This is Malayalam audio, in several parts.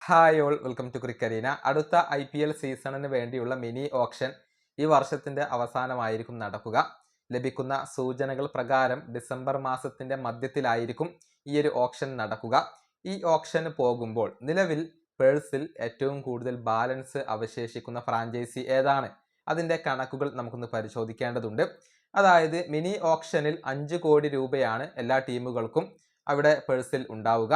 Hi all, welcome to Cricarena. അടുത്ത IPL സീസണിന് വേണ്ടിയുള്ള മിനി ഓപ്ഷൻ ഈ വർഷത്തിന്റെ അവസാനമായിരിക്കും നടക്കുക. ലഭിക്കുന്ന സൂചനകൾ പ്രകാരം ഡിസംബർ മാസത്തിന്റെ മധ്യത്തിലായിരിക്കും ഈ ഒരു ഓപ്ഷൻ നടക്കുക. ഈ ഓപ്ഷന് പോകുമ്പോൾ നിലവിൽ പേഴ്സിൽ ഏറ്റവും കൂടുതൽ ബാലൻസ് അവശേഷിക്കുന്ന ഫ്രാഞ്ചൈസി ഏതാണ്? അതിന്റെ കണക്കുകൾ നമുക്കൊന്ന് പരിശോധിക്കേണ്ടതുണ്ട്. അതായത് മിനി ഓപ്ഷനിൽ 5 കോടി രൂപയാണ് എല്ലാ ടീമുകൾക്കും അവിടെ പേഴ്സിൽ ഉണ്ടാവുക.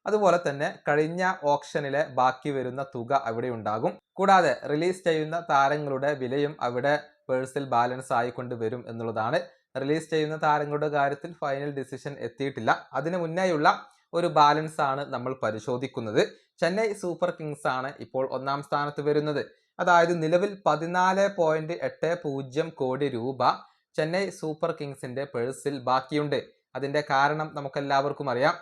അതുപോലെ തന്നെ കഴിഞ്ഞ ഓപ്ഷനിലെ ബാക്കി വരുന്ന തുക അവിടെ ഉണ്ടാകും. കൂടാതെ റിലീസ് ചെയ്യുന്ന താരങ്ങളുടെ വിലയും അവിടെ പേഴ്സിൽ ബാലൻസ് ആയിക്കൊണ്ട് വരും എന്നുള്ളതാണ്. റിലീസ് ചെയ്യുന്ന താരങ്ങളുടെ കാര്യത്തിൽ ഫൈനൽ ഡിസിഷൻ എത്തിയിട്ടില്ല. അതിന് മുന്നേയുള്ള ഒരു ബാലൻസ് ആണ് നമ്മൾ പരിശോധിക്കുന്നത്. ചെന്നൈ സൂപ്പർ കിങ്സ് ആണ് ഇപ്പോൾ ഒന്നാം സ്ഥാനത്ത് വരുന്നത്. അതായത് നിലവിൽ 14.80 കോടി രൂപ ചെന്നൈ സൂപ്പർ കിങ്സിന്റെ പേഴ്സിൽ ബാക്കിയുണ്ട്. അതിന്റെ കാരണം നമുക്കെല്ലാവർക്കും അറിയാം.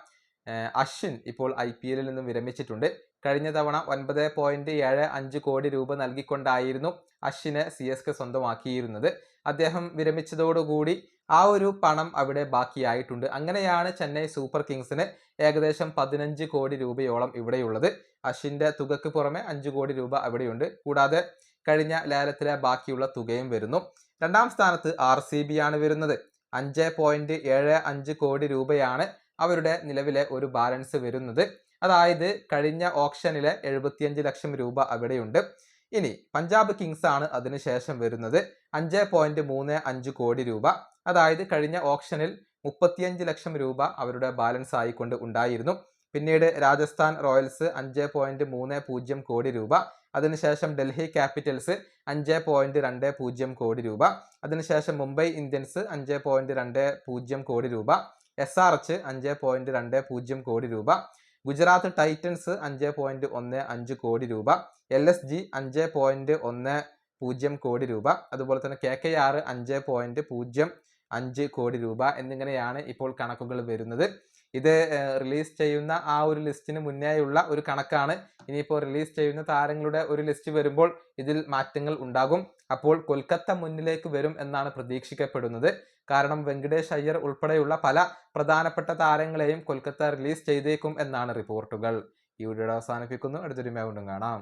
അശ്വിൻ ഇപ്പോൾ IPL നിന്നും വിരമിച്ചിട്ടുണ്ട്. കഴിഞ്ഞ തവണ 9.75 കോടി രൂപ നൽകിക്കൊണ്ടായിരുന്നു അശ്വിനെ CSK സ്വന്തമാക്കിയിരുന്നത്. അദ്ദേഹം വിരമിച്ചതോടുകൂടി ആ ഒരു പണം അവിടെ ബാക്കിയായിട്ടുണ്ട്. അങ്ങനെയാണ് ചെന്നൈ സൂപ്പർ കിങ്സിന് ഏകദേശം 15 കോടി രൂപയോളം ഇവിടെയുള്ളത്. അശ്വിന്റെ തുകയ്ക്ക് പുറമെ 5 കോടി രൂപ അവിടെയുണ്ട്. കൂടാതെ കഴിഞ്ഞ ലേലത്തിലെ ബാക്കിയുള്ള തുകയും വരുന്നു. രണ്ടാം സ്ഥാനത്ത് RCB ആണ് വരുന്നത്. 5.75 കോടി രൂപയാണ് അവരുടെ നിലവിലെ ഒരു ബാലൻസ് വരുന്നത്. അതായത് കഴിഞ്ഞ ഓപ്ഷനിലെ 75 ലക്ഷം രൂപ അവിടെയുണ്ട്. ഇനി പഞ്ചാബ് കിങ്സ് ആണ് അതിനുശേഷം വരുന്നത്. 5.35 കോടി രൂപ. അതായത് കഴിഞ്ഞ ഓപ്ഷനിൽ 35 ലക്ഷം രൂപ അവരുടെ ബാലൻസ് ആയിക്കൊണ്ട് ഉണ്ടായിരുന്നു. പിന്നീട് രാജസ്ഥാൻ റോയൽസ് 5.30 കോടി രൂപ. അതിനുശേഷം ഡൽഹി ക്യാപിറ്റൽസ് 5.20 കോടി രൂപ. അതിനുശേഷം മുംബൈ ഇന്ത്യൻസ് 5.20 കോടി രൂപ. SRH 5.20 കോടി രൂപ. ഗുജറാത്ത് ടൈറ്റൻസ് 5.15 കോടി രൂപ. LSG 5.10 കോടി രൂപ. അതുപോലെ തന്നെ KKR 5.05 കോടി രൂപ എന്നിങ്ങനെയാണ് ഇപ്പോൾ കണക്കുകൾ വരുന്നത്. ഇത് റിലീസ് ചെയ്യുന്ന ആ ഒരു ലിസ്റ്റിന് മുന്നേയുള്ള ഒരു കണക്കാണ്. ഇനിയിപ്പോൾ റിലീസ് ചെയ്യുന്ന താരങ്ങളുടെ ഒരു ലിസ്റ്റ് വരുമ്പോൾ ഇതിൽ മാറ്റങ്ങൾ ഉണ്ടാകും. അപ്പോൾ കൊൽക്കത്ത മുന്നിലേക്ക് വരും എന്നാണ് പ്രതീക്ഷിക്കപ്പെടുന്നത്. കാരണം വെങ്കടേഷ് അയ്യർ ഉൾപ്പെടെയുള്ള പല പ്രധാനപ്പെട്ട താരങ്ങളെയും കൊൽക്കത്ത റിലീസ് ചെയ്തേക്കും എന്നാണ് റിപ്പോർട്ടുകൾ. ഈ വീഡിയോ അവസാനിപ്പിക്കുന്നു. അടുത്തൊരു വീണ്ടും കാണാം.